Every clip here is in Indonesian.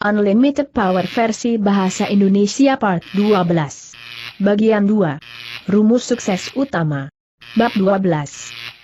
Unlimited Power versi Bahasa Indonesia Part 12. Bagian 2. Rumus Sukses Utama. Bab 12.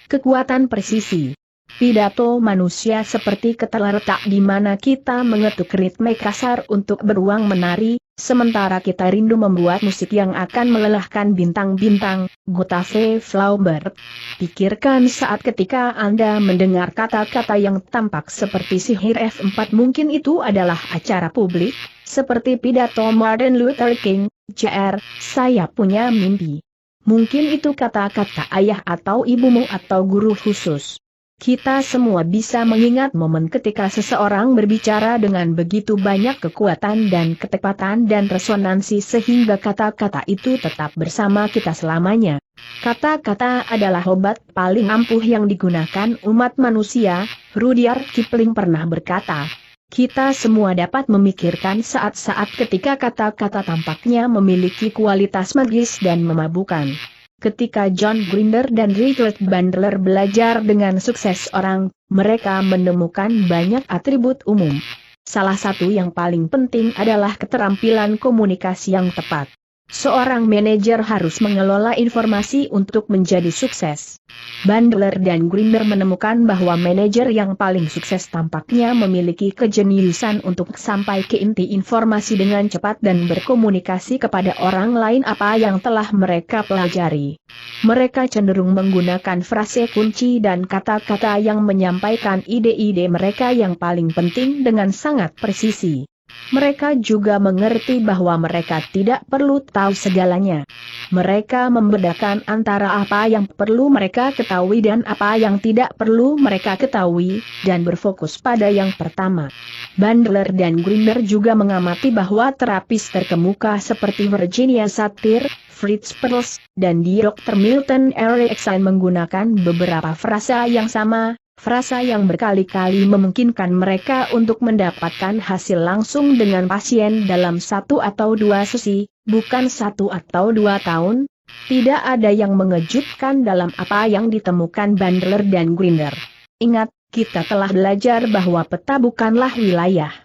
Kekuatan Presisi. Pidato manusia seperti terletak di mana kita mengetuk ritme kasar untuk beruang menari, sementara kita rindu membuat musik yang akan melelahkan bintang-bintang. Gustave Flaubert. Pikirkan saat ketika Anda mendengar kata-kata yang tampak seperti sihir F4, mungkin itu adalah acara publik, seperti pidato Martin Luther King, Jr. Saya punya mimpi. Mungkin itu kata-kata ayah atau ibumu atau guru khusus. Kita semua bisa mengingat momen ketika seseorang berbicara dengan begitu banyak kekuatan dan ketepatan dan resonansi sehingga kata-kata itu tetap bersama kita selamanya. Kata-kata adalah obat paling ampuh yang digunakan umat manusia. Rudyard Kipling pernah berkata, kita semua dapat memikirkan saat-saat ketika kata-kata tampaknya memiliki kualitas magis dan memabukkan. Ketika John Grinder dan Richard Bandler belajar dengan sukses orang, mereka menemukan banyak atribut umum. Salah satu yang paling penting adalah keterampilan komunikasi yang tepat. Seorang manajer harus mengelola informasi untuk menjadi sukses. Bandler dan Grinder menemukan bahwa manajer yang paling sukses tampaknya memiliki kejeniusan untuk sampai ke inti informasi dengan cepat dan berkomunikasi kepada orang lain apa yang telah mereka pelajari. Mereka cenderung menggunakan frase kunci dan kata-kata yang menyampaikan ide-ide mereka yang paling penting dengan sangat presisi. Mereka juga mengerti bahwa mereka tidak perlu tahu segalanya. Mereka membedakan antara apa yang perlu mereka ketahui dan apa yang tidak perlu mereka ketahui, dan berfokus pada yang pertama. Bandler dan Grinder juga mengamati bahwa terapis terkemuka seperti Virginia Satir, Fritz Perls, dan Dr. Milton Erickson menggunakan beberapa frasa yang sama. Frasa yang berkali-kali memungkinkan mereka untuk mendapatkan hasil langsung dengan pasien dalam 1 atau 2 sesi, bukan 1 atau 2 tahun. Tidak ada yang mengejutkan dalam apa yang ditemukan Bandler dan Grinder. Ingat, kita telah belajar bahwa peta bukanlah wilayah.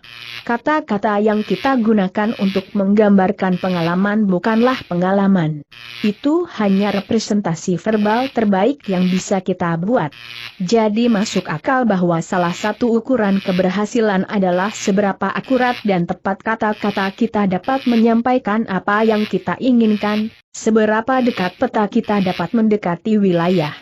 Kata-kata yang kita gunakan untuk menggambarkan pengalaman bukanlah pengalaman. Itu hanya representasi verbal terbaik yang bisa kita buat. Jadi masuk akal bahwa salah satu ukuran keberhasilan adalah seberapa akurat dan tepat kata-kata kita dapat menyampaikan apa yang kita inginkan, seberapa dekat peta kita dapat mendekati wilayah.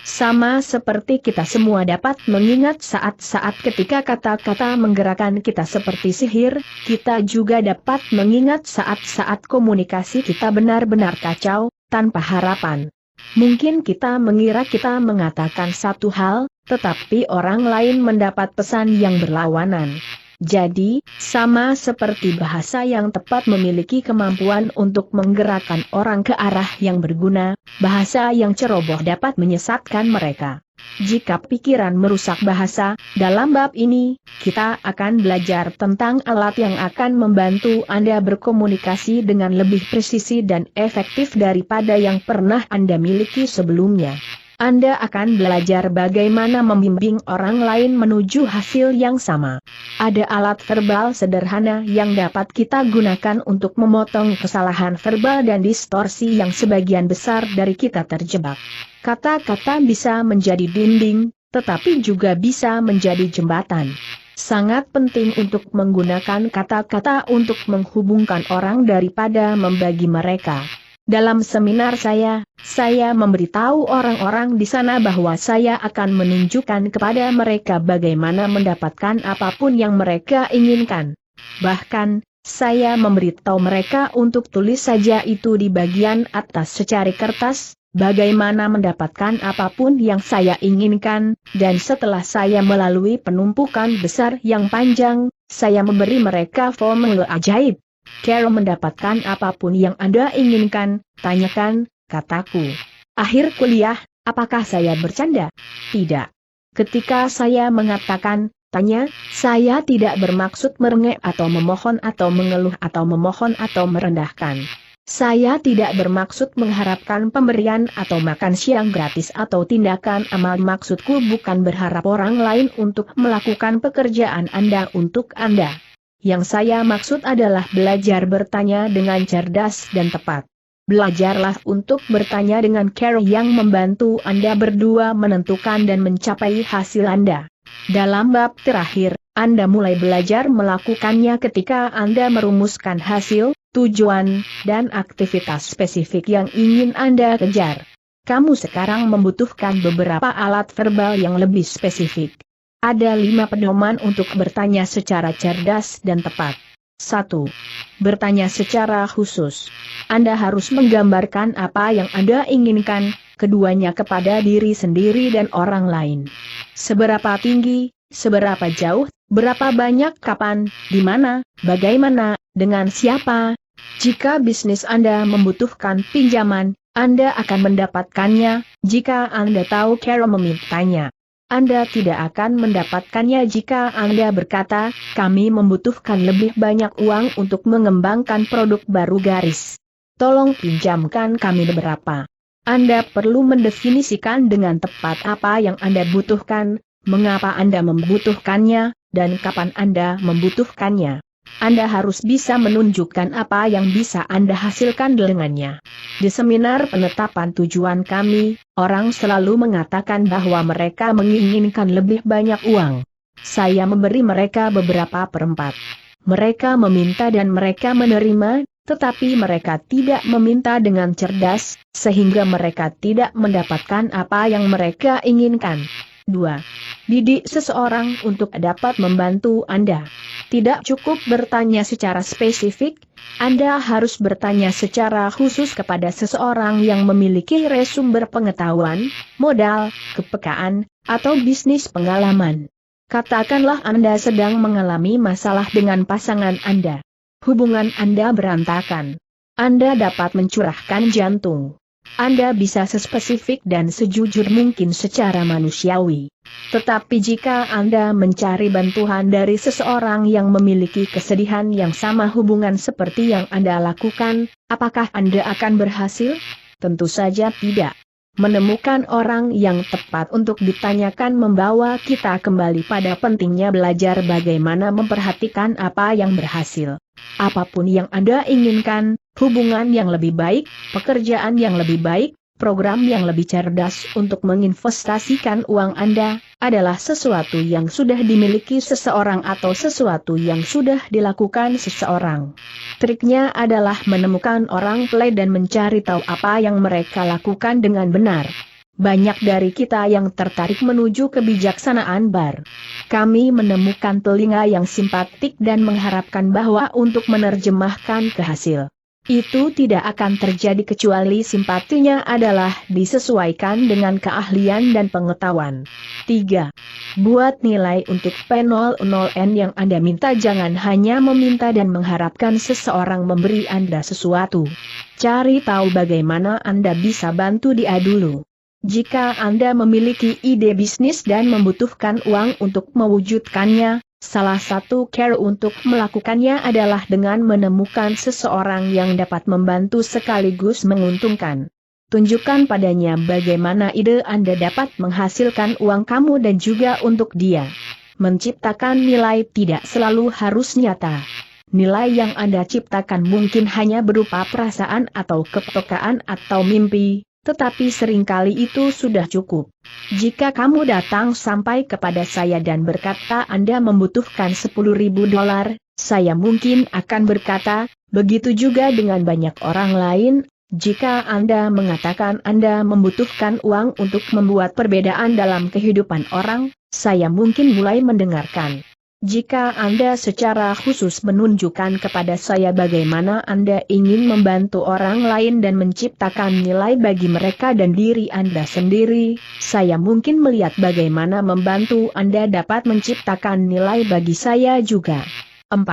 Sama seperti kita semua dapat mengingat saat-saat ketika kata-kata menggerakkan kita seperti sihir, kita juga dapat mengingat saat-saat komunikasi kita benar-benar kacau, tanpa harapan. Mungkin kita mengira kita mengatakan satu hal, tetapi orang lain mendapat pesan yang berlawanan. Jadi, sama seperti bahasa yang tepat memiliki kemampuan untuk menggerakkan orang ke arah yang berguna, bahasa yang ceroboh dapat menyesatkan mereka. Jika pikiran merusak bahasa, dalam bab ini, kita akan belajar tentang alat yang akan membantu Anda berkomunikasi dengan lebih presisi dan efektif daripada yang pernah Anda miliki sebelumnya. Anda akan belajar bagaimana membimbing orang lain menuju hasil yang sama. Ada alat verbal sederhana yang dapat kita gunakan untuk memotong kesalahan verbal dan distorsi yang sebagian besar dari kita terjebak. Kata-kata bisa menjadi dinding, tetapi juga bisa menjadi jembatan. Sangat penting untuk menggunakan kata-kata untuk menghubungkan orang daripada membagi mereka. Dalam seminar saya memberitahu orang-orang di sana bahwa saya akan menunjukkan kepada mereka bagaimana mendapatkan apapun yang mereka inginkan. Bahkan, saya memberitahu mereka untuk tulis saja itu di bagian atas secari kertas, bagaimana mendapatkan apapun yang saya inginkan, dan setelah saya melalui penumpukan besar yang panjang, saya memberi mereka formula ajaib. Cara mendapatkan apapun yang Anda inginkan, tanyakan, kataku. Akhir kuliah, apakah saya bercanda? Tidak. Ketika saya mengatakan, tanya, saya tidak bermaksud merengek atau memohon atau mengeluh atau memohon atau merendahkan. Saya tidak bermaksud mengharapkan pemberian atau makan siang gratis atau tindakan amal. Maksudku bukan berharap orang lain untuk melakukan pekerjaan Anda untuk Anda. Yang saya maksud adalah belajar bertanya dengan cerdas dan tepat. Belajarlah untuk bertanya dengan cara yang membantu Anda berdua menentukan dan mencapai hasil Anda. Dalam bab terakhir, Anda mulai belajar melakukannya ketika Anda merumuskan hasil, tujuan, dan aktivitas spesifik yang ingin Anda kejar. Kamu sekarang membutuhkan beberapa alat verbal yang lebih spesifik. Ada 5 pedoman untuk bertanya secara cerdas dan tepat. 1. Bertanya secara khusus. Anda harus menggambarkan apa yang Anda inginkan, keduanya kepada diri sendiri dan orang lain. Seberapa tinggi, seberapa jauh, berapa banyak, kapan, di mana, bagaimana, dengan siapa. Jika bisnis Anda membutuhkan pinjaman, Anda akan mendapatkannya, jika Anda tahu cara memintanya. Anda tidak akan mendapatkannya jika Anda berkata, kami membutuhkan lebih banyak uang untuk mengembangkan produk baru garis. Tolong pinjamkan kami beberapa. Anda perlu mendefinisikan dengan tepat apa yang Anda butuhkan, mengapa Anda membutuhkannya, dan kapan Anda membutuhkannya. Anda harus bisa menunjukkan apa yang bisa Anda hasilkan dengannya. Di seminar penetapan tujuan kami, orang selalu mengatakan bahwa mereka menginginkan lebih banyak uang. Saya memberi mereka beberapa perempat. Mereka meminta dan mereka menerima, tetapi mereka tidak meminta dengan cerdas, sehingga mereka tidak mendapatkan apa yang mereka inginkan. 2. Didik seseorang untuk dapat membantu Anda. Tidak cukup bertanya secara spesifik, Anda harus bertanya secara khusus kepada seseorang yang memiliki sumber pengetahuan, modal, kepekaan, atau bisnis pengalaman. Katakanlah Anda sedang mengalami masalah dengan pasangan Anda. Hubungan Anda berantakan. Anda dapat mencurahkan jantung. Anda bisa sespesifik dan sejujur mungkin secara manusiawi. Tetapi jika Anda mencari bantuan dari seseorang yang memiliki kesedihan yang sama hubungan seperti yang Anda lakukan, apakah Anda akan berhasil? Tentu saja tidak. Menemukan orang yang tepat untuk ditanyakan membawa kita kembali pada pentingnya belajar bagaimana memperhatikan apa yang berhasil. Apapun yang Anda inginkan, hubungan yang lebih baik, pekerjaan yang lebih baik, program yang lebih cerdas untuk menginvestasikan uang Anda, adalah sesuatu yang sudah dimiliki seseorang atau sesuatu yang sudah dilakukan seseorang. Triknya adalah menemukan orang play dan mencari tahu apa yang mereka lakukan dengan benar. Banyak dari kita yang tertarik menuju kebijaksanaan bar. Kami menemukan telinga yang simpatik dan mengharapkan bahwa untuk menerjemahkan ke hasil. Itu tidak akan terjadi kecuali simpatinya adalah disesuaikan dengan keahlian dan pengetahuan. 3. Buat nilai untuk P00N yang Anda minta. Jangan hanya meminta dan mengharapkan seseorang memberi Anda sesuatu. Cari tahu bagaimana Anda bisa bantu dia dulu. Jika Anda memiliki ide bisnis dan membutuhkan uang untuk mewujudkannya, salah satu cara untuk melakukannya adalah dengan menemukan seseorang yang dapat membantu sekaligus menguntungkan. Tunjukkan padanya bagaimana ide Anda dapat menghasilkan uang kamu dan juga untuk dia. Menciptakan nilai tidak selalu harus nyata. Nilai yang Anda ciptakan mungkin hanya berupa perasaan atau kepekaan atau mimpi. Tetapi seringkali itu sudah cukup. Jika kamu datang sampai kepada saya dan berkata Anda membutuhkan $10.000, saya mungkin akan berkata, begitu juga dengan banyak orang lain. Jika Anda mengatakan Anda membutuhkan uang untuk membuat perbedaan dalam kehidupan orang, saya mungkin mulai mendengarkan. Jika Anda secara khusus menunjukkan kepada saya bagaimana Anda ingin membantu orang lain dan menciptakan nilai bagi mereka dan diri Anda sendiri, saya mungkin melihat bagaimana membantu Anda dapat menciptakan nilai bagi saya juga. 4.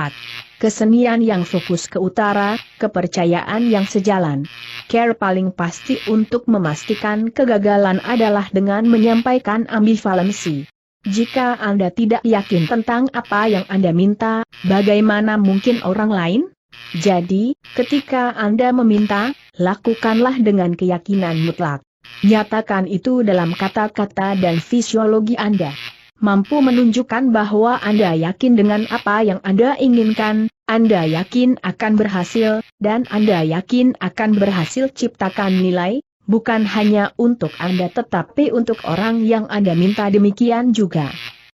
Kesenian yang fokus ke utara, kepercayaan yang sejalan. Cara paling pasti untuk memastikan kegagalan adalah dengan menyampaikan ambivalensi. Jika Anda tidak yakin tentang apa yang Anda minta, bagaimana mungkin orang lain? Jadi, ketika Anda meminta, lakukanlah dengan keyakinan mutlak. Nyatakan itu dalam kata-kata dan fisiologi Anda. mampu menunjukkan bahwa Anda yakin dengan apa yang Anda inginkan, Anda yakin akan berhasil, dan Anda yakin akan berhasil ciptakan nilai, bukan hanya untuk Anda tetapi untuk orang yang Anda minta demikian juga.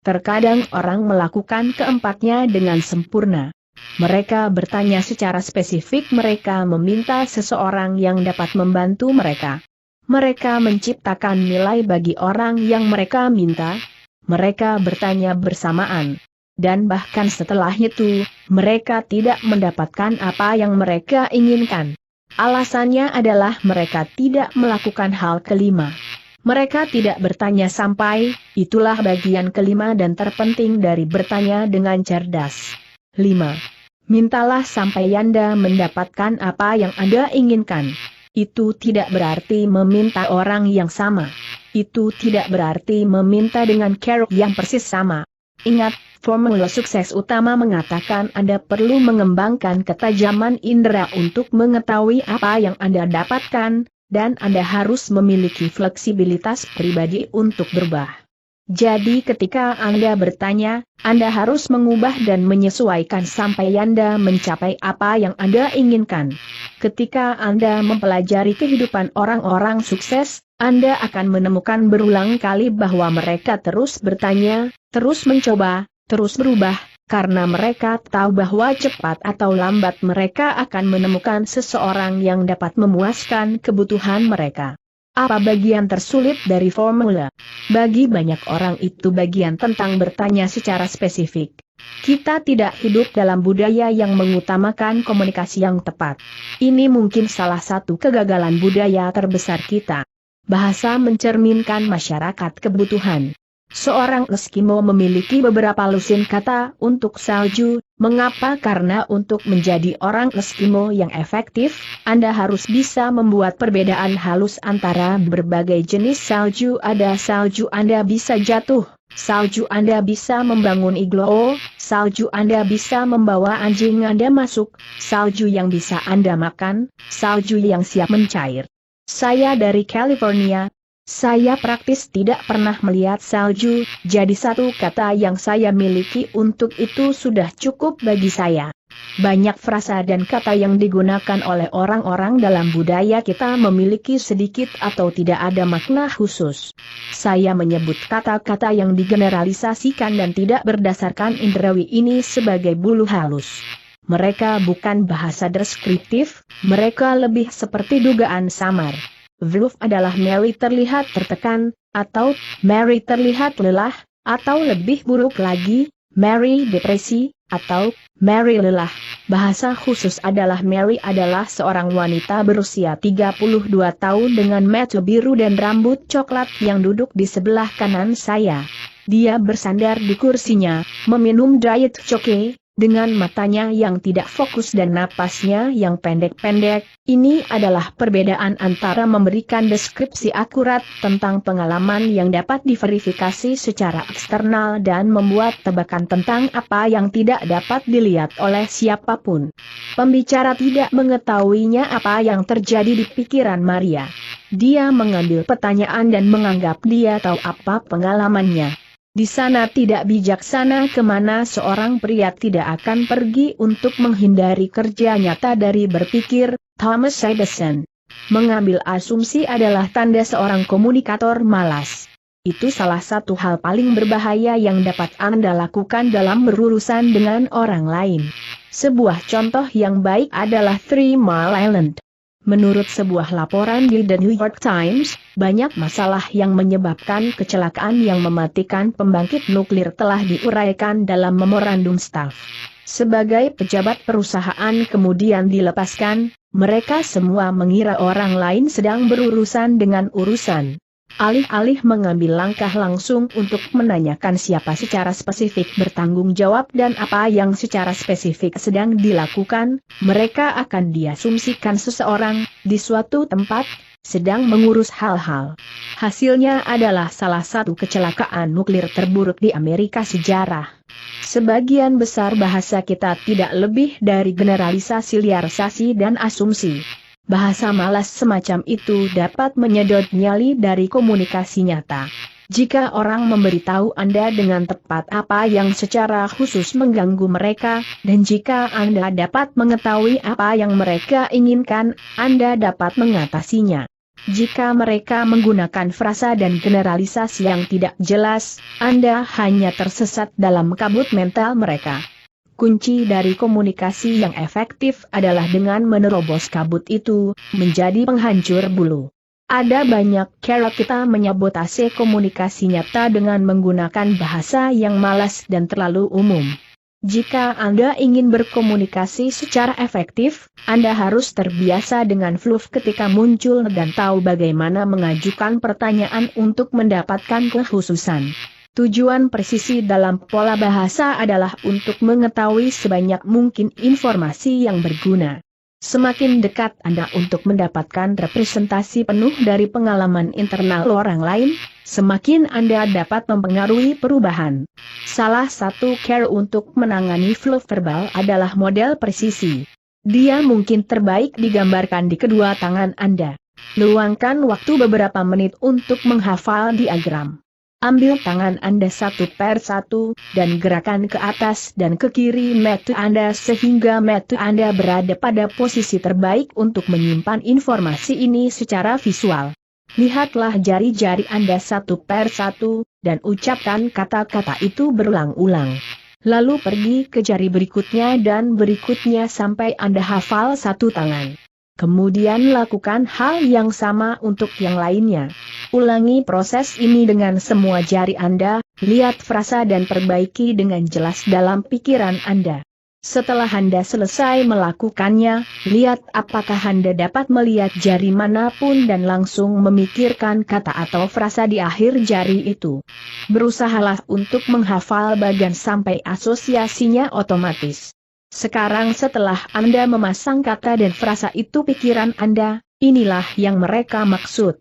Terkadang orang melakukan keempatnya dengan sempurna. Mereka bertanya secara spesifik, mereka meminta seseorang yang dapat membantu mereka. Mereka menciptakan nilai bagi orang yang mereka minta. Mereka bertanya bersamaan. Dan bahkan setelah itu, mereka tidak mendapatkan apa yang mereka inginkan. Alasannya adalah mereka tidak melakukan hal kelima. Mereka tidak bertanya sampai, itulah bagian kelima dan terpenting dari bertanya dengan cerdas. 5. Mintalah sampai Anda mendapatkan apa yang Anda inginkan. Itu tidak berarti meminta orang yang sama. Itu tidak berarti meminta dengan cara yang persis sama. Ingat, formula sukses utama mengatakan Anda perlu mengembangkan ketajaman indera untuk mengetahui apa yang Anda dapatkan, dan Anda harus memiliki fleksibilitas pribadi untuk berubah. Jadi ketika Anda bertanya, Anda harus mengubah dan menyesuaikan sampai Anda mencapai apa yang Anda inginkan. Ketika Anda mempelajari kehidupan orang-orang sukses, Anda akan menemukan berulang kali bahwa mereka terus bertanya, terus mencoba, terus berubah, karena mereka tahu bahwa cepat atau lambat mereka akan menemukan seseorang yang dapat memuaskan kebutuhan mereka. Apa bagian tersulit dari formula? Bagi banyak orang itu bagian tentang bertanya secara spesifik. Kita tidak hidup dalam budaya yang mengutamakan komunikasi yang tepat. Ini mungkin salah satu kegagalan budaya terbesar kita. Bahasa mencerminkan masyarakat kebutuhan. Seorang Eskimo memiliki beberapa lusin kata untuk salju. Mengapa? Karena untuk menjadi orang Eskimo yang efektif, Anda harus bisa membuat perbedaan halus antara berbagai jenis salju. Ada salju Anda bisa jatuh, salju Anda bisa membangun iglo, salju Anda bisa membawa anjing Anda masuk, salju yang bisa Anda makan, salju yang siap mencair. Saya dari California. Saya praktis tidak pernah melihat salju, jadi satu kata yang saya miliki untuk itu sudah cukup bagi saya. Banyak frasa dan kata yang digunakan oleh orang-orang dalam budaya kita memiliki sedikit atau tidak ada makna khusus. Saya menyebut kata-kata yang digeneralisasikan dan tidak berdasarkan indrawi ini sebagai bulu halus. Mereka bukan bahasa deskriptif, mereka lebih seperti dugaan samar. Vloof adalah Mary terlihat tertekan, atau Mary terlihat lelah, atau lebih buruk lagi, Mary depresi, atau Mary lelah. Bahasa khusus adalah Mary adalah seorang wanita berusia 32 tahun dengan mata biru dan rambut coklat yang duduk di sebelah kanan saya. Dia bersandar di kursinya, meminum diet coke, dengan matanya yang tidak fokus dan napasnya yang pendek-pendek. Ini adalah perbedaan antara memberikan deskripsi akurat tentang pengalaman yang dapat diverifikasi secara eksternal dan membuat tebakan tentang apa yang tidak dapat dilihat oleh siapapun. Pembicara tidak mengetahuinya apa yang terjadi di pikiran Maria. Dia mengambil pertanyaan dan menganggap dia tahu apa pengalamannya. Di sana tidak bijaksana kemana seorang pria tidak akan pergi untuk menghindari kerja nyata dari berpikir, Thomas Edison. Mengambil asumsi adalah tanda seorang komunikator malas. Itu salah satu hal paling berbahaya yang dapat Anda lakukan dalam berurusan dengan orang lain. Sebuah contoh yang baik adalah 3 Mile Island. Menurut sebuah laporan di The New York Times, banyak masalah yang menyebabkan kecelakaan yang mematikan pembangkit nuklir telah diuraikan dalam memorandum staf. Sebagai pejabat perusahaan kemudian dilepaskan, mereka semua mengira orang lain sedang berurusan dengan urusan. Alih-alih mengambil langkah langsung untuk menanyakan siapa secara spesifik bertanggung jawab dan apa yang secara spesifik sedang dilakukan, mereka akan diasumsikan seseorang, di suatu tempat, sedang mengurus hal-hal. Hasilnya adalah salah satu kecelakaan nuklir terburuk di Amerika sejarah. Sebagian besar bahasa kita tidak lebih dari generalisasi, liarisasi dan asumsi. Bahasa malas semacam itu dapat menyedot nyali dari komunikasi nyata. Jika orang memberitahu Anda dengan tepat apa yang secara khusus mengganggu mereka, dan jika Anda dapat mengetahui apa yang mereka inginkan, Anda dapat mengatasinya. Jika mereka menggunakan frasa dan generalisasi yang tidak jelas, Anda hanya tersesat dalam kabut mental mereka. Kunci dari komunikasi yang efektif adalah dengan menerobos kabut itu, menjadi penghancur bulu. Ada banyak cara kita menyabotase komunikasi nyata dengan menggunakan bahasa yang malas dan terlalu umum. Jika Anda ingin berkomunikasi secara efektif, Anda harus terbiasa dengan fluff ketika muncul dan tahu bagaimana mengajukan pertanyaan untuk mendapatkan kekhususan. Tujuan presisi dalam pola bahasa adalah untuk mengetahui sebanyak mungkin informasi yang berguna. Semakin dekat Anda untuk mendapatkan representasi penuh dari pengalaman internal orang lain, semakin Anda dapat mempengaruhi perubahan. Salah satu cara untuk menangani fluff verbal adalah model presisi. Dia mungkin terbaik digambarkan di kedua tangan Anda. Luangkan waktu beberapa menit untuk menghafal diagram. Ambil tangan Anda satu per satu, dan gerakan ke atas dan ke kiri mata Anda sehingga mata Anda berada pada posisi terbaik untuk menyimpan informasi ini secara visual. Lihatlah jari-jari Anda satu per satu, dan ucapkan kata-kata itu berulang-ulang. Lalu pergi ke jari berikutnya dan berikutnya sampai Anda hafal satu tangan. Kemudian lakukan hal yang sama untuk yang lainnya. Ulangi proses ini dengan semua jari Anda, lihat frasa dan perbaiki dengan jelas dalam pikiran Anda. Setelah Anda selesai melakukannya, lihat apakah Anda dapat melihat jari manapun dan langsung memikirkan kata atau frasa di akhir jari itu. Berusahalah untuk menghafal bagian sampai asosiasinya otomatis. Sekarang setelah Anda memasang kata dan frasa itu pikiran Anda, inilah yang mereka maksud.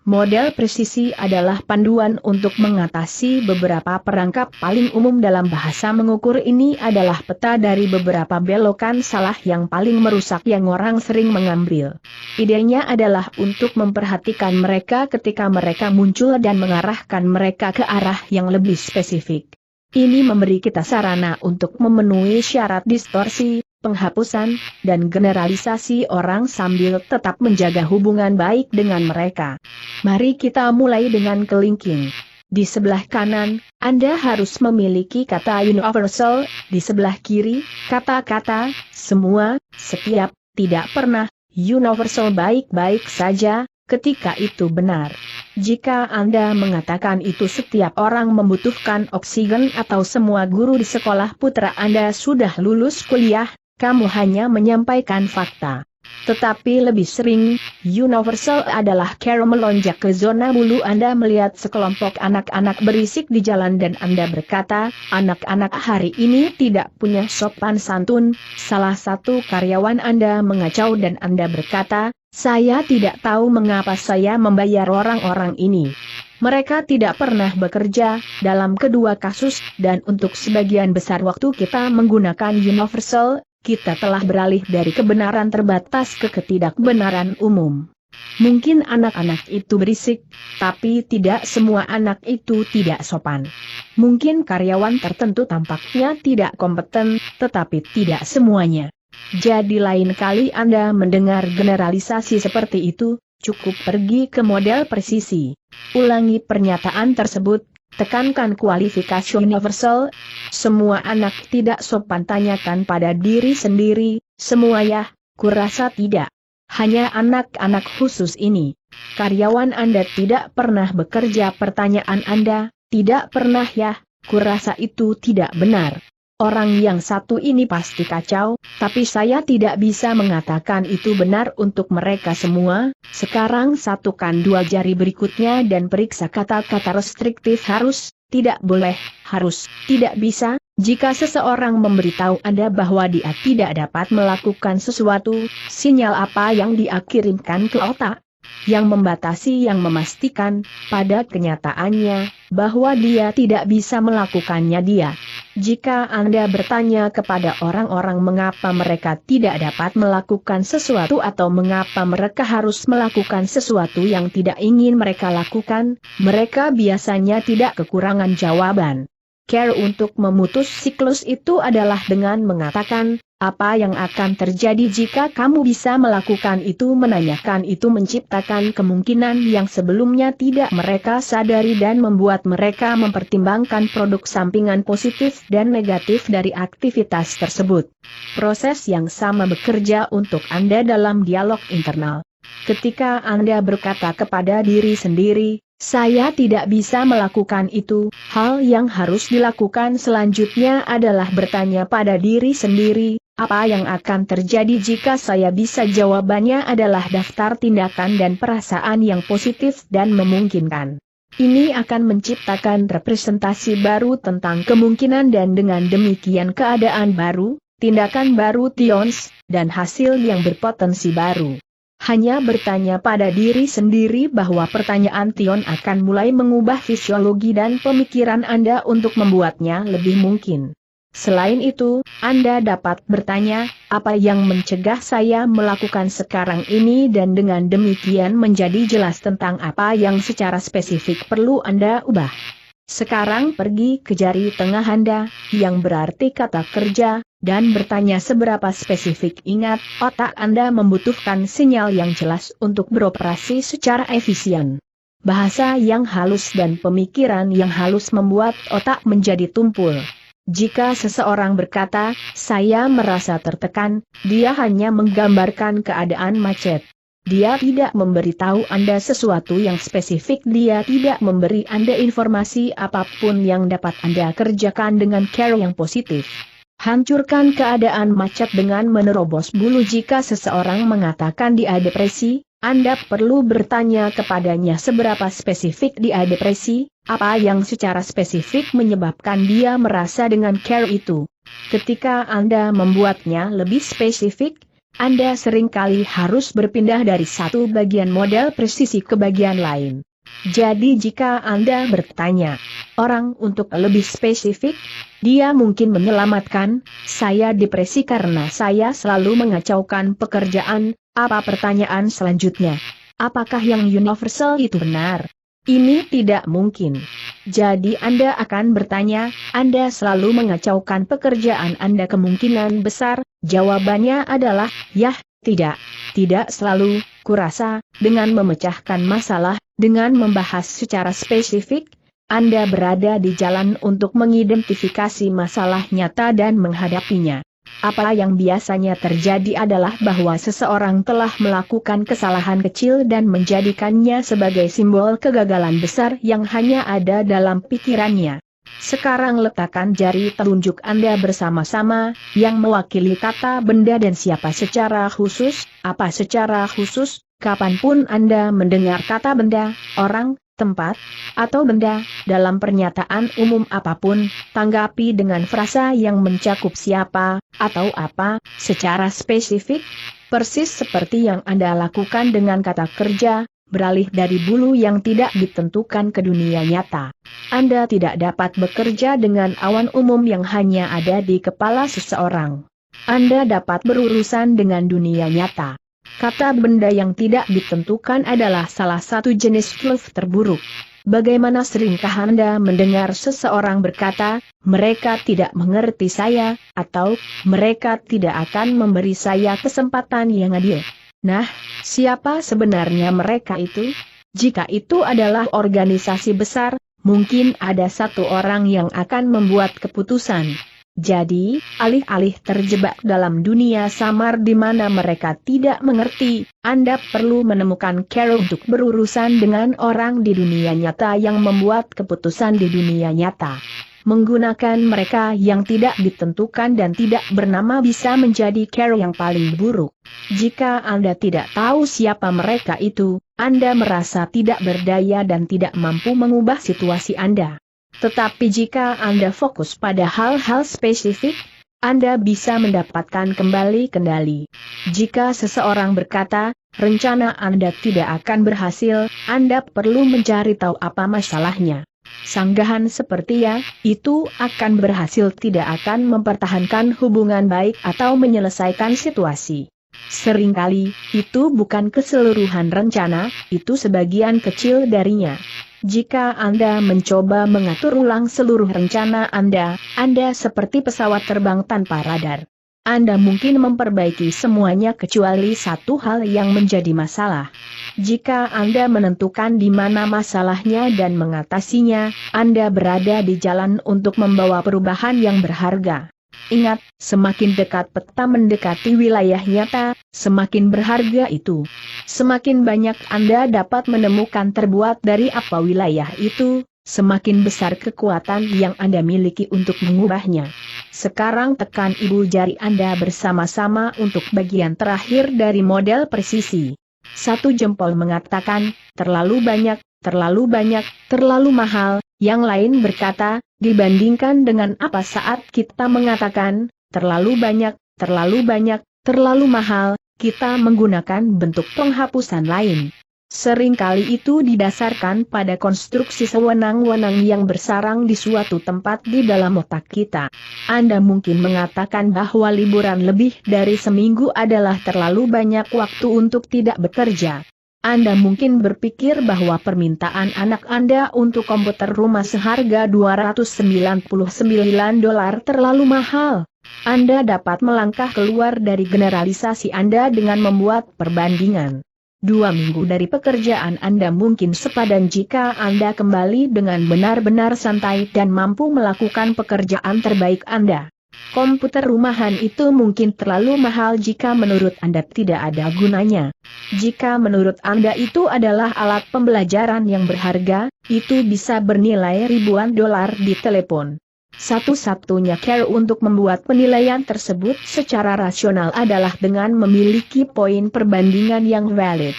Model presisi adalah panduan untuk mengatasi beberapa perangkap paling umum dalam bahasa. Mengukur ini adalah peta dari beberapa belokan salah yang paling merusak yang orang sering mengambil. Idenya adalah untuk memperhatikan mereka ketika mereka muncul dan mengarahkan mereka ke arah yang lebih spesifik. Ini memberi kita sarana untuk memenuhi syarat distorsi, penghapusan, dan generalisasi orang sambil tetap menjaga hubungan baik dengan mereka. Mari kita mulai dengan kelingking. Di sebelah kanan, Anda harus memiliki kata universal, di sebelah kiri, kata-kata, semua, setiap, tidak pernah, universal baik-baik saja, ketika itu benar. Jika Anda mengatakan itu setiap orang membutuhkan oksigen atau semua guru di sekolah putra Anda sudah lulus kuliah, kamu hanya menyampaikan fakta. Tetapi lebih sering, universal adalah cara melonjak ke zona bulu Anda melihat sekelompok anak-anak berisik di jalan dan Anda berkata, anak-anak hari ini tidak punya sopan santun. Salah satu karyawan Anda mengacau dan Anda berkata, saya tidak tahu mengapa saya membayar orang-orang ini. Mereka tidak pernah bekerja, dalam kedua kasus, dan untuk sebagian besar waktu kita menggunakan universal, kita telah beralih dari kebenaran terbatas ke ketidakbenaran umum. Mungkin anak-anak itu berisik, tapi tidak semua anak itu tidak sopan. Mungkin karyawan tertentu tampaknya tidak kompeten, tetapi tidak semuanya. Jadi lain kali Anda mendengar generalisasi seperti itu, cukup pergi ke model presisi. Ulangi pernyataan tersebut, tekankan kualifikasi universal. Semua anak tidak sopan, tanyakan pada diri sendiri, semua ya, kurasa tidak. Hanya anak-anak khusus ini. Karyawan Anda tidak pernah bekerja, pertanyaan Anda, tidak pernah ya, kurasa itu tidak benar. Orang yang satu ini pasti kacau, tapi saya tidak bisa mengatakan itu benar untuk mereka semua. Sekarang satukan dua jari berikutnya dan periksa kata-kata restriktif harus, tidak boleh, harus, tidak bisa. Jika seseorang memberitahu Anda bahwa dia tidak dapat melakukan sesuatu, sinyal apa yang dia kirimkan ke otak? yang membatasi yang memastikan, pada kenyataannya, bahwa dia tidak bisa melakukannya dia. Jika Anda bertanya kepada orang-orang mengapa mereka tidak dapat melakukan sesuatu atau mengapa mereka harus melakukan sesuatu yang tidak ingin mereka lakukan, mereka biasanya tidak kekurangan jawaban. Cara untuk memutus siklus itu adalah dengan mengatakan, apa yang akan terjadi jika kamu bisa melakukan itu. Menanyakan itu menciptakan kemungkinan yang sebelumnya tidak mereka sadari dan membuat mereka mempertimbangkan produk sampingan positif dan negatif dari aktivitas tersebut. Proses yang sama bekerja untuk Anda dalam dialog internal. Ketika Anda berkata kepada diri sendiri, saya tidak bisa melakukan itu, hal yang harus dilakukan selanjutnya adalah bertanya pada diri sendiri, apa yang akan terjadi jika saya bisa? Jawabannya adalah daftar tindakan dan perasaan yang positif dan memungkinkan. Ini akan menciptakan representasi baru tentang kemungkinan dan dengan demikian keadaan baru, tindakan baru tions, dan hasil yang berpotensi baru. Hanya bertanya pada diri sendiri bahwa pertanyaan tion akan mulai mengubah fisiologi dan pemikiran Anda untuk membuatnya lebih mungkin. Selain itu, Anda dapat bertanya, apa yang mencegah saya melakukan sekarang ini, dan dengan demikian menjadi jelas tentang apa yang secara spesifik perlu Anda ubah. Sekarang pergi ke jari tengah Anda, yang berarti kata kerja, dan bertanya seberapa spesifik. Ingat, otak Anda membutuhkan sinyal yang jelas untuk beroperasi secara efisien. Bahasa yang halus dan pemikiran yang halus membuat otak menjadi tumpul. Jika seseorang berkata, saya merasa tertekan, dia hanya menggambarkan keadaan macet. Dia tidak memberitahu Anda sesuatu yang spesifik, dia tidak memberi Anda informasi apapun yang dapat Anda kerjakan dengan cara yang positif. Hancurkan keadaan macet dengan menerobos bulu. Jika seseorang mengatakan dia depresi, Anda perlu bertanya kepadanya seberapa spesifik dia depresi, apa yang secara spesifik menyebabkan dia merasa dengan cara itu. Ketika Anda membuatnya lebih spesifik, Anda seringkali harus berpindah dari satu bagian model presisi ke bagian lain. Jadi jika Anda bertanya orang untuk lebih spesifik, dia mungkin menyelamatkan, saya depresi karena saya selalu mengacaukan pekerjaan. Apa pertanyaan selanjutnya? Apakah yang universal itu benar? Ini tidak mungkin. Jadi Anda akan bertanya, Anda selalu mengacaukan pekerjaan Anda? Kemungkinan besar, jawabannya adalah, ya, tidak. Tidak selalu, kurasa, dengan memecahkan masalah, dengan membahas secara spesifik, Anda berada di jalan untuk mengidentifikasi masalah nyata dan menghadapinya. Apa yang biasanya terjadi adalah bahwa seseorang telah melakukan kesalahan kecil dan menjadikannya sebagai simbol kegagalan besar yang hanya ada dalam pikirannya. Sekarang letakkan jari telunjuk Anda bersama-sama, yang mewakili kata benda dan siapa secara khusus, apa secara khusus, kapanpun Anda mendengar kata benda, orang, tempat, atau benda, dalam pernyataan umum apapun, tanggapi dengan frasa yang mencakup siapa, atau apa, secara spesifik, persis seperti yang Anda lakukan dengan kata kerja, beralih dari bulu yang tidak ditentukan ke dunia nyata. Anda tidak dapat bekerja dengan awan umum yang hanya ada di kepala seseorang. Anda dapat berurusan dengan dunia nyata. Kata benda yang tidak ditentukan adalah salah satu jenis bluff terburuk. Bagaimana seringkah Anda mendengar seseorang berkata, mereka tidak mengerti saya, atau mereka tidak akan memberi saya kesempatan yang adil. Nah, siapa sebenarnya mereka itu? Jika itu adalah organisasi besar, mungkin ada satu orang yang akan membuat keputusan. Jadi, alih-alih terjebak dalam dunia samar di mana mereka tidak mengerti, Anda perlu menemukan cara untuk berurusan dengan orang di dunia nyata yang membuat keputusan di dunia nyata. Menggunakan mereka yang tidak ditentukan dan tidak bernama bisa menjadi cara yang paling buruk. Jika Anda tidak tahu siapa mereka itu, Anda merasa tidak berdaya dan tidak mampu mengubah situasi Anda. Tetapi jika Anda fokus pada hal-hal spesifik, Anda bisa mendapatkan kembali kendali. Jika seseorang berkata, rencana Anda tidak akan berhasil, Anda perlu mencari tahu apa masalahnya. Sanggahan seperti ya, itu akan berhasil tidak akan mempertahankan hubungan baik atau menyelesaikan situasi. Seringkali, itu bukan keseluruhan rencana, itu sebagian kecil darinya. Jika Anda mencoba mengatur ulang seluruh rencana Anda seperti pesawat terbang tanpa radar. Anda mungkin memperbaiki semuanya kecuali satu hal yang menjadi masalah. Jika Anda menentukan di mana masalahnya dan mengatasinya, Anda berada di jalan untuk membawa perubahan yang berharga. Ingat, semakin dekat peta mendekati wilayah nyata, semakin berharga itu. Semakin banyak Anda dapat menemukan terbuat dari apa wilayah itu, semakin besar kekuatan yang Anda miliki untuk mengubahnya. Sekarang tekan ibu jari Anda bersama-sama untuk bagian terakhir dari model presisi. Satu jempol mengatakan, terlalu banyak, terlalu mahal. Yang lain berkata, dibandingkan dengan apa saat kita mengatakan, terlalu banyak, terlalu mahal, kita menggunakan bentuk penghapusan lain. Seringkali itu didasarkan pada konstruksi sewenang-wenang yang bersarang di suatu tempat di dalam otak kita. Anda mungkin mengatakan bahwa liburan lebih dari seminggu adalah terlalu banyak waktu untuk tidak bekerja. Anda mungkin berpikir bahwa permintaan anak Anda untuk komputer rumah seharga $299 terlalu mahal. Anda dapat melangkah keluar dari generalisasi Anda dengan membuat perbandingan. 2 minggu dari pekerjaan Anda mungkin sepadan jika Anda kembali dengan benar-benar santai dan mampu melakukan pekerjaan terbaik Anda. Komputer rumahan itu mungkin terlalu mahal jika menurut Anda tidak ada gunanya. Jika menurut Anda itu adalah alat pembelajaran yang berharga, itu bisa bernilai ribuan dolar di telepon. Satu-satunya cara untuk membuat penilaian tersebut secara rasional adalah dengan memiliki poin perbandingan yang valid.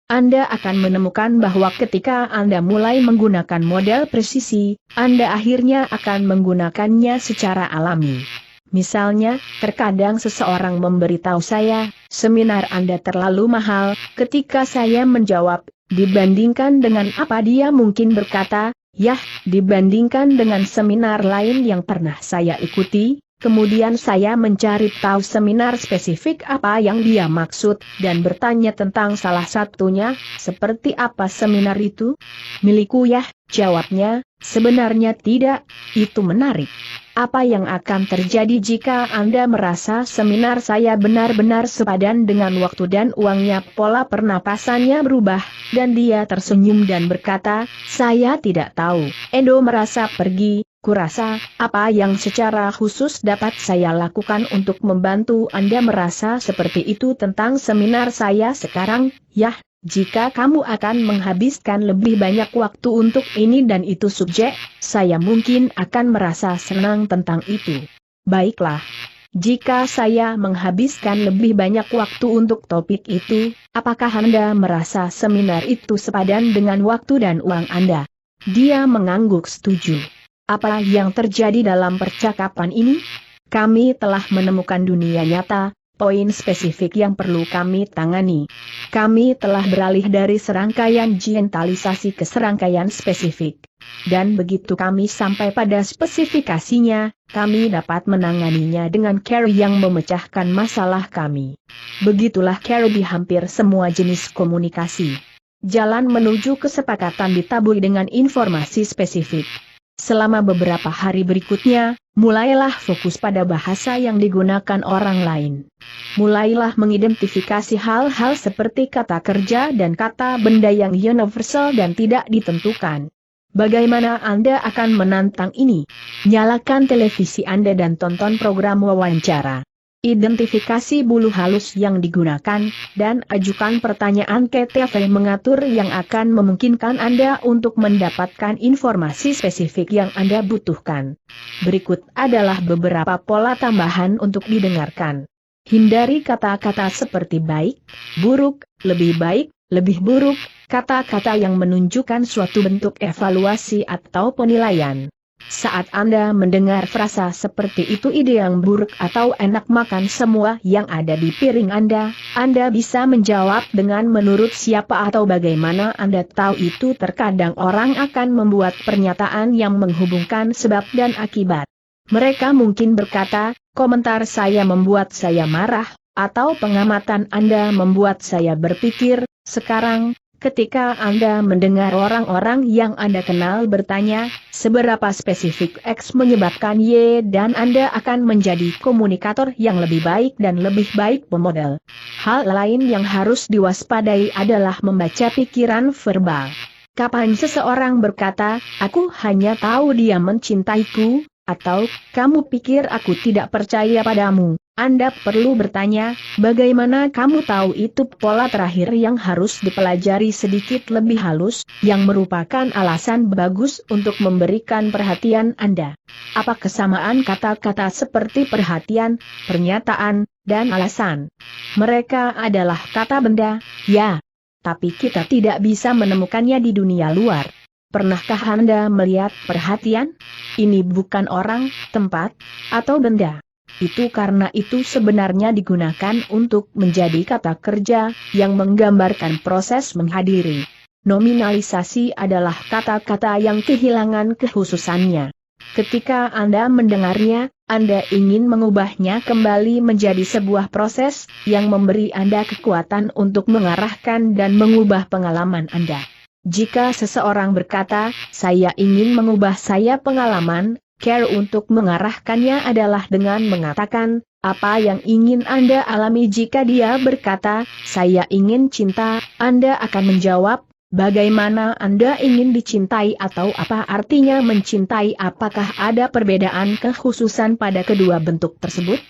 Anda akan menemukan bahwa ketika Anda mulai menggunakan model presisi, Anda akhirnya akan menggunakannya secara alami. Misalnya, terkadang seseorang memberitahu saya, seminar Anda terlalu mahal. Ketika saya menjawab, dibandingkan dengan apa, dia mungkin berkata, yah, dibandingkan dengan seminar lain yang pernah saya ikuti. Kemudian saya mencari tahu seminar spesifik apa yang dia maksud, dan bertanya tentang salah satunya, seperti apa seminar itu? Milikku yah, jawabnya, sebenarnya tidak. Itu menarik. Apa yang akan terjadi jika Anda merasa seminar saya benar-benar sepadan dengan waktu dan uangnya? Pola pernapasannya berubah, dan dia tersenyum dan berkata, saya tidak tahu. Endo merasa pergi. Kurasa, apa yang secara khusus dapat saya lakukan untuk membantu Anda merasa seperti itu tentang seminar saya sekarang? Yah, jika kamu akan menghabiskan lebih banyak waktu untuk ini dan itu subjek, saya mungkin akan merasa senang tentang itu. Baiklah. Jika saya menghabiskan lebih banyak waktu untuk topik itu, apakah Anda merasa seminar itu sepadan dengan waktu dan uang Anda? Dia mengangguk setuju. Apa yang terjadi dalam percakapan ini? Kami telah menemukan dunia nyata, poin spesifik yang perlu kami tangani. Kami telah beralih dari serangkaian generalisasi ke serangkaian spesifik. Dan begitu kami sampai pada spesifikasinya, kami dapat menanganinya dengan cara yang memecahkan masalah kami. Begitulah cara di hampir semua jenis komunikasi. Jalan menuju kesepakatan ditaburi dengan informasi spesifik. Selama beberapa hari berikutnya, mulailah fokus pada bahasa yang digunakan orang lain. Mulailah mengidentifikasi hal-hal seperti kata kerja dan kata benda yang universal dan tidak ditentukan. Bagaimana Anda akan menantang ini? Nyalakan televisi Anda dan tonton program wawancara. Identifikasi bulu halus yang digunakan, dan ajukan pertanyaan ke TV mengatur yang akan memungkinkan Anda untuk mendapatkan informasi spesifik yang Anda butuhkan. Berikut adalah beberapa pola tambahan untuk didengarkan. Hindari kata-kata seperti baik, buruk, lebih baik, lebih buruk, kata-kata yang menunjukkan suatu bentuk evaluasi atau penilaian. Saat Anda mendengar frasa seperti itu, ide yang buruk atau enak makan semua yang ada di piring Anda bisa menjawab dengan menurut siapa atau bagaimana. Anda tahu itu terkadang orang akan membuat pernyataan yang menghubungkan sebab dan akibat. Mereka mungkin berkata, komentar saya membuat saya marah, atau pengamatan Anda membuat saya berpikir. Sekarang, ketika Anda mendengar orang-orang yang Anda kenal bertanya, seberapa spesifik X menyebabkan Y, dan Anda akan menjadi komunikator yang lebih baik dan lebih baik pemodel. Hal lain yang harus diwaspadai adalah membaca pikiran verbal. Kapan seseorang berkata, aku hanya tahu dia mencintaiku, atau, kamu pikir aku tidak percaya padamu, Anda perlu bertanya, bagaimana kamu tahu itu? Pola terakhir yang harus dipelajari sedikit lebih halus, yang merupakan alasan bagus untuk memberikan perhatian Anda. Apa kesamaan kata-kata seperti perhatian, pernyataan, dan alasan? Mereka adalah kata benda, ya. Tapi kita tidak bisa menemukannya di dunia luar. Pernahkah Anda melihat perhatian? Ini bukan orang, tempat, atau benda. Itu karena itu sebenarnya digunakan untuk menjadi kata kerja yang menggambarkan proses menghadiri. Nominalisasi adalah kata-kata yang kehilangan kekhususannya. Ketika Anda mendengarnya, Anda ingin mengubahnya kembali menjadi sebuah proses yang memberi Anda kekuatan untuk mengarahkan dan mengubah pengalaman Anda. Jika seseorang berkata, saya ingin mengubah saya pengalaman, care untuk mengarahkannya adalah dengan mengatakan, apa yang ingin Anda alami. Jika dia berkata, saya ingin cinta, Anda akan menjawab, bagaimana Anda ingin dicintai atau apa artinya mencintai? Apakah ada perbedaan kekhususan pada kedua bentuk tersebut?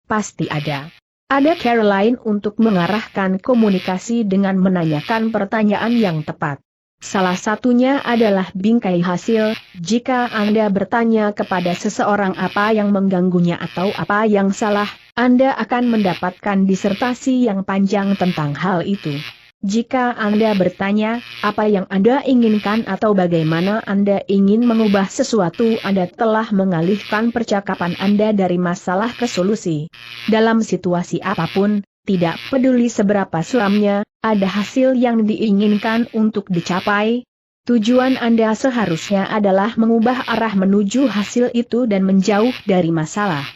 Pasti ada. Ada cara lain untuk mengarahkan komunikasi dengan menanyakan pertanyaan yang tepat. Salah satunya adalah bingkai hasil. Jika Anda bertanya kepada seseorang apa yang mengganggunya atau apa yang salah, Anda akan mendapatkan disertasi yang panjang tentang hal itu. Jika Anda bertanya, apa yang Anda inginkan atau bagaimana Anda ingin mengubah sesuatu, Anda telah mengalihkan percakapan Anda dari masalah ke solusi. Dalam situasi apapun, tidak peduli seberapa suramnya, ada hasil yang diinginkan untuk dicapai. Tujuan Anda seharusnya adalah mengubah arah menuju hasil itu dan menjauh dari masalah.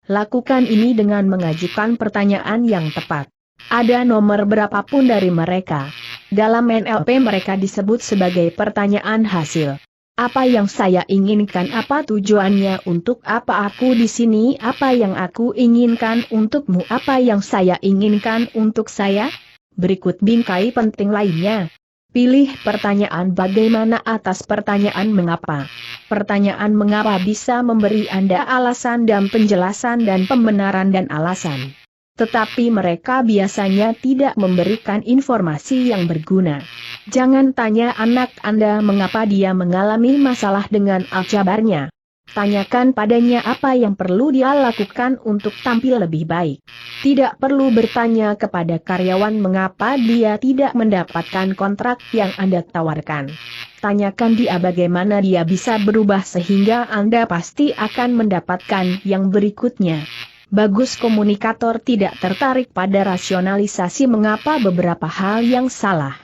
Lakukan ini dengan mengajukan pertanyaan yang tepat. Ada nomor berapapun dari mereka. Dalam NLP mereka disebut sebagai pertanyaan hasil. Apa yang saya inginkan? Apa tujuannya? Untuk apa aku di sini? Apa yang aku inginkan untukmu? Apa yang saya inginkan untuk saya? Berikut bingkai penting lainnya. Pilih pertanyaan bagaimana atas pertanyaan mengapa. Pertanyaan mengapa bisa memberi Anda alasan dan penjelasan dan pembenaran dan alasan. Tetapi mereka biasanya tidak memberikan informasi yang berguna. Jangan tanya anak Anda mengapa dia mengalami masalah dengan aljabarnya. Tanyakan padanya apa yang perlu dia lakukan untuk tampil lebih baik. Tidak perlu bertanya kepada karyawan mengapa dia tidak mendapatkan kontrak yang Anda tawarkan. Tanyakan dia bagaimana dia bisa berubah sehingga Anda pasti akan mendapatkan yang berikutnya. Bagus komunikator tidak tertarik pada rasionalisasi mengapa beberapa hal yang salah.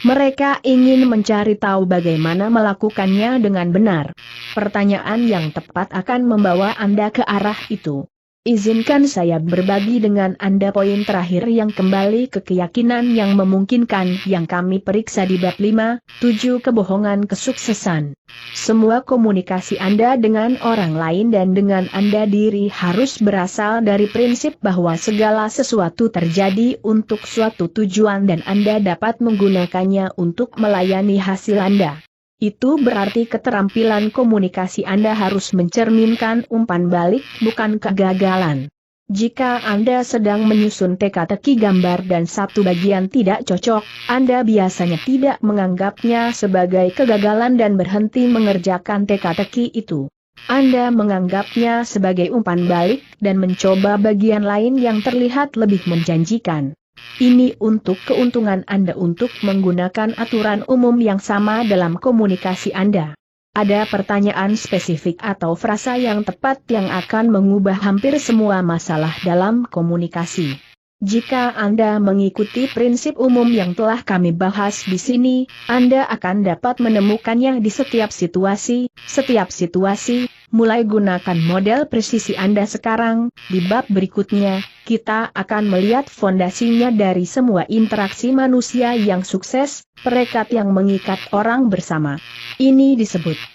Mereka ingin mencari tahu bagaimana melakukannya dengan benar. Pertanyaan yang tepat akan membawa Anda ke arah itu. Izinkan saya berbagi dengan Anda poin terakhir yang kembali ke keyakinan yang memungkinkan yang kami periksa di bab 5, 7 kebohongan kesuksesan. Semua komunikasi Anda dengan orang lain dan dengan Anda diri harus berasal dari prinsip bahwa segala sesuatu terjadi untuk suatu tujuan dan Anda dapat menggunakannya untuk melayani hasil Anda. Itu berarti keterampilan komunikasi Anda harus mencerminkan umpan balik, bukan kegagalan. Jika Anda sedang menyusun teka-teki gambar dan satu bagian tidak cocok, Anda biasanya tidak menganggapnya sebagai kegagalan dan berhenti mengerjakan teka-teki itu. Anda menganggapnya sebagai umpan balik dan mencoba bagian lain yang terlihat lebih menjanjikan. Ini untuk keuntungan Anda untuk menggunakan aturan umum yang sama dalam komunikasi Anda. Ada pertanyaan spesifik atau frasa yang tepat yang akan mengubah hampir semua masalah dalam komunikasi. Jika Anda mengikuti prinsip umum yang telah kami bahas di sini, Anda akan dapat menemukannya di setiap situasi, mulai gunakan model presisi Anda sekarang. Di bab berikutnya, kita akan melihat fondasinya dari semua interaksi manusia yang sukses, perekat yang mengikat orang bersama. Ini disebut